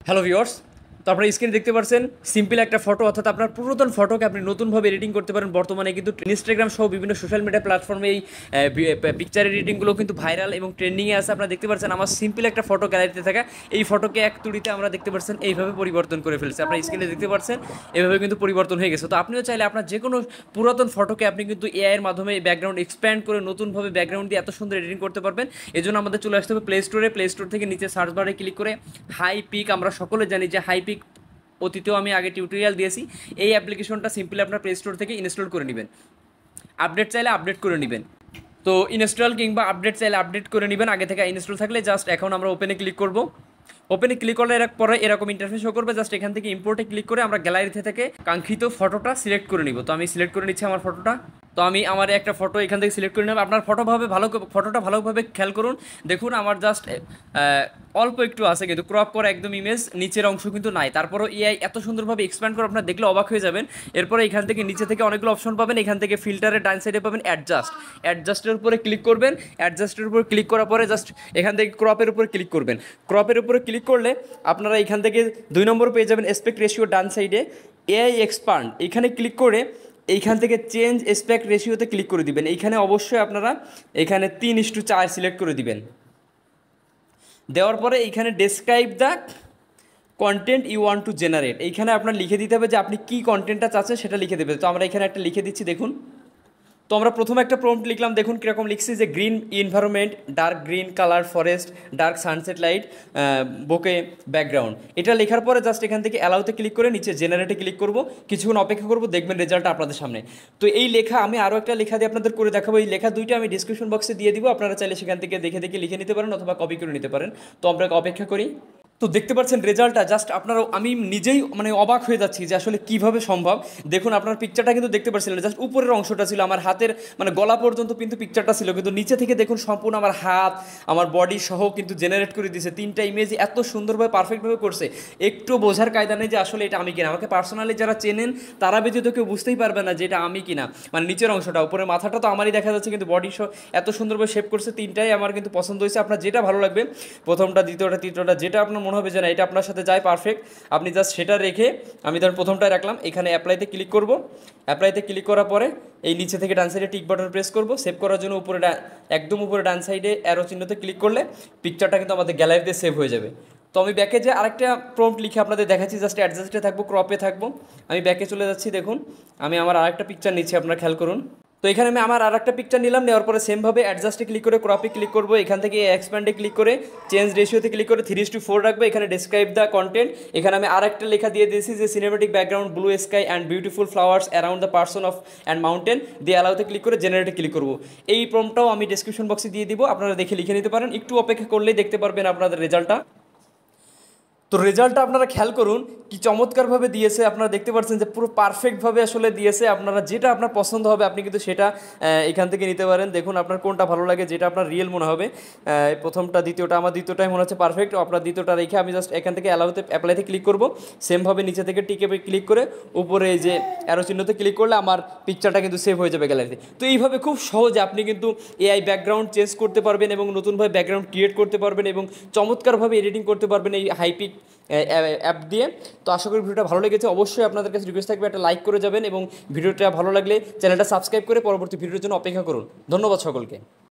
Hello viewers, তো আপনারা স্ক্রিনে দেখতে পাচ্ছেন সিম্পল একটা ফটো, অর্থাৎ আপনার পুরাতন ফটোকে আপনি নতুনভাবে এডিটিং করতে পারেন। বর্তমানে কিন্তু ইনস্টাগ্রাম সহ বিভিন্ন সোশ্যাল মিডিয়া প্ল্যাটফর্মে এই পিকচার এডিটিংগুলো কিন্তু ভাইরাল এবং ট্রেন্ডিংয়ে আছে। আপনারা দেখতে পাচ্ছেন আমার সিম্পল একটা ফটো গ্যালারিতে থাকা এই ফটোকে এক তুড়িতে আমরা দেখতে পাচ্ছেন এইভাবে পরিবর্তন করে ফেলছে। আপনারা স্ক্রিনে দেখতে পাচ্ছেন এভাবে কিন্তু পরিবর্তন হয়ে গেছে। তো আপনিও চাইলে আপনার যে কোনো পুরাতন ফটোকে আপনি কিন্তু এআই এর মাধ্যমে ব্যাকগ্রাউন্ড এক্সপ্যান্ড করে নতুনভাবে ব্যাকগ্রাউন্ড দিয়ে এত সুন্দর এডিটিং করতে পারবেন। এই জন্য আমাদের চলে আসতে হবে প্লে স্টোর থেকে নিচে সার্চ বারে ক্লিক করে হাই পিক, আমরা সকলে জানি যে হাই পিক অতীতেও আমি আগে টিউটোরিয়াল দিয়েছি। এই অ্যাপ্লিকেশনটা সিম্পলি আপনার প্লে স্টোর থেকে ইনস্টল করে নেবেন। আপডেট চাইলে আপডেট করে নেবেন। তো ইনস্টল কিংবা আপডেট চাইলে আপডেট করে নেবেন। আগে থেকে ইনস্টল থাকলে জাস্ট এখন আমরা ওপেনে ক্লিক করব। ওপেনে ক্লিক করলে পরে এরকম ইন্টারফেস শো করবে। জাস্ট এখান থেকে ইম্পোর্টে ক্লিক করে আমরা গ্যালারিতে থেকে কাঙ্ক্ষিত ফটোটা সিলেক্ট করে নিব। তো আমি সিলেক্ট করে নিচ্ছি আমার ফটোটা। তো আমি আমার একটা ফটো এখান থেকে সিলেক্ট করে নেব। আপনার ফটোটা ভালোভাবে খেয়াল করুন। দেখুন আমার জাস্ট অল্প একটু আছে, কিন্তু ক্রপ করা একদম ইমেজ, নিচের অংশ কিন্তু নাই। তারপরও এআই এত সুন্দরভাবে এক্সপ্যান্ড করে আপনার দেখলে অবাক হয়ে যাবেন। এরপরে এখান থেকে নিচে থেকে অনেকগুলো অপশন পাবেন। এখান থেকে ফিল্টারের ডান সাইডে পাবেন অ্যাডজাস্টের উপরে ক্লিক করবেন। অ্যাডজাস্টের উপর ক্লিক করার পরে জাস্ট এখান থেকে ক্রপের উপরে ক্লিক করবেন। ক্রপের উপরে ক্লিক করলে আপনারা এখান থেকে 2 নম্বর পেয়ে যাবেন এসপেক্ট রেশিও ডান সাইডে এআই এক্সপান্ড। এখানে ক্লিক করে এইখান থেকে চেঞ্জ এসপেক্ট রেশিওতে ক্লিক করে দিবেন। এইখানে অবশ্যই আপনারা এখানে 3:4 সিলেক্ট করে দিবেন। দেওয়ার পরে এইখানে describe the content you want to generate, এইখানে আপনার লিখে দিতে হবে যে আপনি কী কন্টেন্টটা চাচ্ছেন সেটা লিখে দেবেন। তো আমরা এখানে একটা লিখে দিচ্ছি, দেখুন। তো আমরা প্রথমে একটা প্রম্পট লিখলাম, দেখুন কীরকম লিখছি যে green environment, dark green colour, forest, dark sunset light, bokeh background. এটা লেখার পরে জাস্ট এখান থেকে অ্যালাউতে ক্লিক করে নিচে জেনারেটে ক্লিক করব। কিছুক্ষণ অপেক্ষা করব, দেখবেন রেজাল্টটা আপনাদের সামনে। তো এই লেখা আমি আরও একটা লেখা দিয়ে আপনাদের করে দেখাবো। এই লেখা দুইটা আমি ডিসক্রিপশন বক্সে দিয়ে দিব, আপনারা চাইলে সেখান থেকে দেখে দেখে লিখে নিতে পারেন অথবা কপি করে নিতে পারেন। তো আমরা অপেক্ষা করি। তো দেখতে পাচ্ছেন রেজাল্টটা, জাস্ট আপনারা, আমি নিজেই মানে অবাক হয়ে যাচ্ছি যে আসলে কীভাবে সম্ভব। দেখুন আপনার পিকচারটা কিন্তু দেখতে পাচ্ছিলেন, জাস্ট উপরের অংশটা ছিল, আমার হাতের মানে গলা পর্যন্ত কিন্তু পিকচারটা ছিল, কিন্তু নিচে থেকে দেখুন সম্পূর্ণ আমার হাত, আমার বডি সহ কিন্তু জেনারেট করে দিয়েছে। 3টা ইমেজ এত সুন্দরভাবে পারফেক্টভাবে করছে, একটু বোঝার কায়দা নেই যে আসলে এটা আমি কিনা। আমাকে পার্সোনালি যারা চেনেন তারা ব্যতীত কেউ বুঝতেই পারবে না যে এটা আমি কিনা। মানে নিচের অংশটা, উপরের মাথাটা তো আমারই দেখা যাচ্ছে, কিন্তু বডি সহ এত সুন্দরভাবে শেপ করছে। 3টাই আমার কিন্তু পছন্দ হয়েছে। আপনার যেটা ভালো লাগবে, প্রথমটা, দ্বিতীয়টা, তৃতীয়টা, যেটা আপনার মনে হবে যে না এটা আপনার সাথে যায় পারফেক্ট, আপনি জাস্ট সেটা রেখে, আমি ধরুন প্রথমটায় রাখলাম। এখানে অ্যাপ্লাইতে ক্লিক করব। অ্যাপ্লাইতে ক্লিক করার পরে এই নিচে থেকে ডান সাইডে টিক বাটন প্রেস করব। সেভ করার জন্য উপরে একদম উপরে ডান সাইডে অ্যারো চিহ্নতে ক্লিক করলে পিকচারটা কিন্তু আমাদের গ্যালারিতে সেভ হয়ে যাবে। তো আমি ব্যাকে যে আরেকটা প্রম্পট লিখে আপনাদের দেখাচ্ছি, জাস্ট অ্যাডজাস্টে থাকবো, ক্রপে থাকবো। আমি ব্যাকে চলে যাচ্ছি, দেখুন আমি আমার আরেকটা পিকচার নিচ্ছি, আপনারা খেয়াল করুন। তো এখানে আমি আমার আরেকটা পিকচার নিলাম, নেওয়ার পরে সেমভাবে অ্যাডজাস্টে ক্লিক করে ক্রপে ক্লিক করবো। এখান থেকে এক্সপ্যান্ডে ক্লিক করে চেঞ্জ রেশিওতে ক্লিক করে 3:4 রাখবো। এখানে ডেসক্রাইব দ্য কন্টেন্ট, এখানে আমি আরেকটা লেখা দিয়ে দিয়েছি যে cinematic background, blue sky and beautiful flowers around the person of and mountain দিয়ে অ্যালাউতে ক্লিক করে জেনারেটে ক্লিক করবো। এই প্রম্পটটাও আমি ডেসক্রিপশন বক্সে দিয়ে দিব, আপনারা দেখে লিখে নিতে পারেন। একটু অপেক্ষা করলেই দেখতে পারবেন আপনাদের রেজাল্টটা। তো রেজাল্টটা আপনারা খেয়াল করুন কি চমৎকারভাবে দিয়েছে। আপনারা দেখতে পাচ্ছেন যে পুরো পারফেক্টভাবে আসলে দিয়েছে। আপনারা যেটা আপনার পছন্দ হবে আপনি কিন্তু সেটা এখান থেকে নিতে পারেন। দেখুন আপনার কোনটা ভালো লাগে, যেটা আপনার রিয়েল মনে হবে। প্রথমটা, দ্বিতীয়টা, আমার দ্বিতীয়টাই মনে হচ্ছে পারফেক্ট। আপনার দ্বিতীয়টা রেখে আমি জাস্ট এখান থেকে অ্যাপ্লাইতে ক্লিক করব। সেমভাবে নিচে থেকে টিকে ক্লিক করে উপরে এই যে অ্যারো চিহ্নতে ক্লিক করলে আমার পিকচারটা কিন্তু সেভ হয়ে যাবে গ্যালারিতে। তো এইভাবে খুব সহজে আপনি কিন্তু এআই ব্যাকগ্রাউন্ড চেঞ্জ করতে পারবেন এবং নতুনভাবে ব্যাকগ্রাউন্ড ক্রিয়েট করতে পারবেন এবং চমৎকারভাবে এডিটিং করতে পারবেন এই হাইপিক অ্যাপ দিয়ে। তো আশা করি ভিডিওটা ভালো লেগেছে। অবশ্যই আপনাদের কাছে রিকোয়েস্ট থাকবে একটা লাইক করে যাবেন এবং ভিডিওটা ভালো লাগলে চ্যানেলটা সাবস্ক্রাইব করে পরবর্তী ভিডিওর জন্য অপেক্ষা করুন। ধন্যবাদ সকলকে।